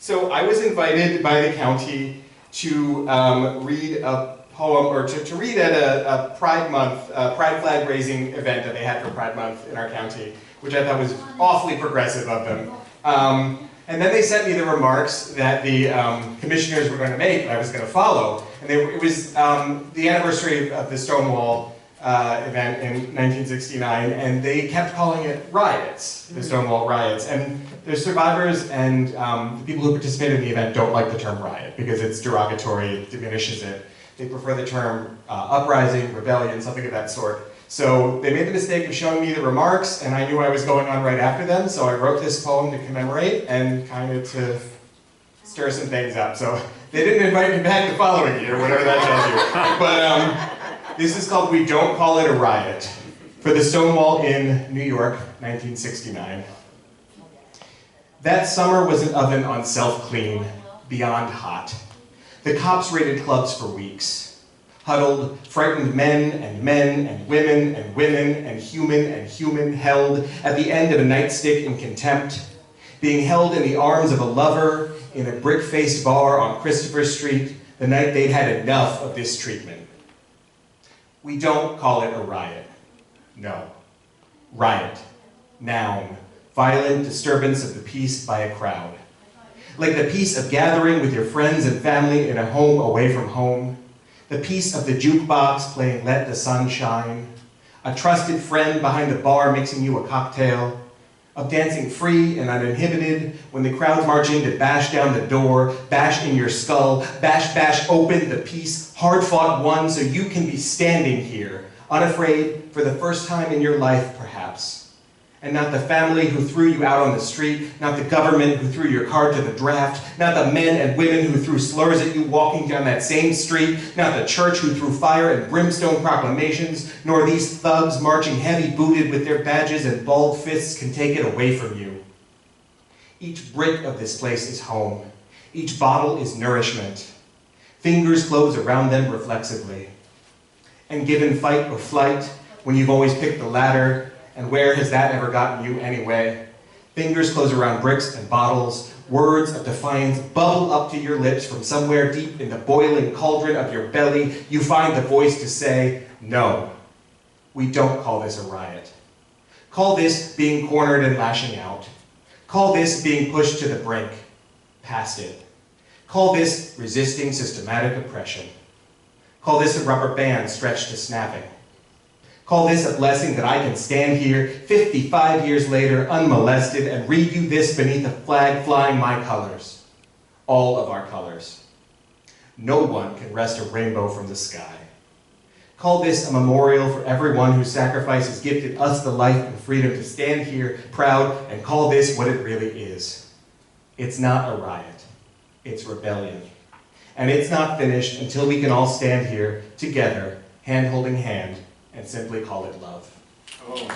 So I was invited by the county to read a poem, or to read at a Pride Month, Pride flag raising event that they had for Pride Month in our county, which I thought was awfully progressive of them. And then they sent me the remarks that the commissioners were going to make, and I was going to follow. And it was the anniversary of the Stonewall event in 1969, and they kept calling it Riots, the Stonewall Riots. And the survivors and the people who participated in the event don't like the term riot because it's derogatory, it diminishes it. They prefer the term uprising, rebellion, something of that sort. So they made the mistake of showing me the remarks, and I knew I was going on right after them, so I wrote this poem to commemorate and kind of to stir some things up. So they didn't invite me back the following year, whatever that tells you. But this is called We Don't Call It a Riot, for the Stonewall in New York, 1969. That summer was an oven on self-clean, beyond hot. The cops raided clubs for weeks. Huddled, frightened men and women and human held at the end of a nightstick in contempt, being held in the arms of a lover in a brick-faced bar on Christopher Street the night they'd had enough of this treatment. We don't call it a riot. No. Riot. Noun. Violent disturbance of the peace by a crowd. Like the peace of gathering with your friends and family in a home away from home. The peace of the jukebox playing Let the Sun Shine, a trusted friend behind the bar mixing you a cocktail, of dancing free and uninhibited when the crowd's marching to bash down the door, bash in your skull, bash open the peace, hard-fought won so you can be standing here, unafraid for the first time in your life, perhaps. And not the family who threw you out on the street, not the government who threw your card to the draft, not the men and women who threw slurs at you walking down that same street, not the church who threw fire and brimstone proclamations, nor these thugs marching heavy-booted with their badges and balled fists can take it away from you. Each brick of this place is home. Each bottle is nourishment. Fingers close around them reflexively. And given fight or flight, when you've always picked the latter, and where has that ever gotten you anyway? Fingers close around bricks and bottles, words of defiance bubble up to your lips from somewhere deep in the boiling cauldron of your belly. You find the voice to say, no, we don't call this a riot. Call this being cornered and lashing out. Call this being pushed to the brink, past it. Call this resisting systematic oppression. Call this a rubber band stretched to snapping. Call this a blessing that I can stand here 55 years later, unmolested, and read you this beneath a flag flying my colors. All of our colors. No one can wrest a rainbow from the sky. Call this a memorial for everyone whose sacrifice has gifted us the life and freedom to stand here proud, and call this what it really is. It's not a riot. It's rebellion. And it's not finished until we can all stand here together, hand holding hand, and simply call it love. Oh.